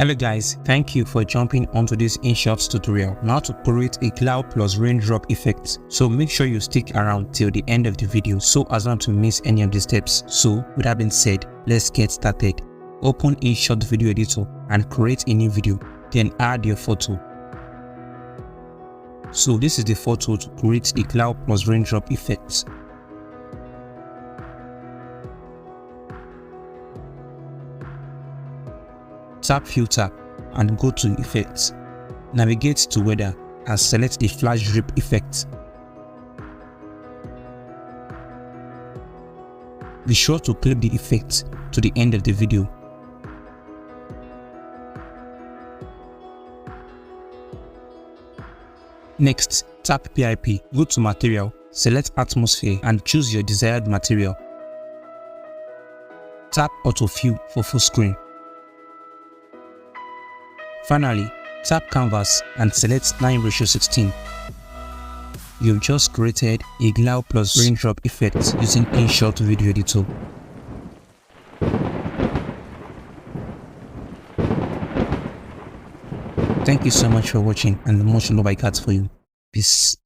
Hello guys, thank you for jumping onto this Inshot tutorial now to create a cloud plus raindrop effect. So make sure you stick around till the end of the video so as not to miss any of the steps. So with that being said, let's get started. Open Inshot video editor and create a new video, then add your photo. So this is the photo to create the cloud plus raindrop effect. Tap filter and go to effects. Navigate to weather and select the flash drip effect. Be sure to clip the effect to the end of the video. Next, tap PIP, go to material, select atmosphere and choose your desired material. Tap autofill for full screen. Finally, tap canvas and select 9:16. You've just created a cloud plus raindrop effect using Inshot video editor. Thank you so much for watching and much love I got for you. Peace.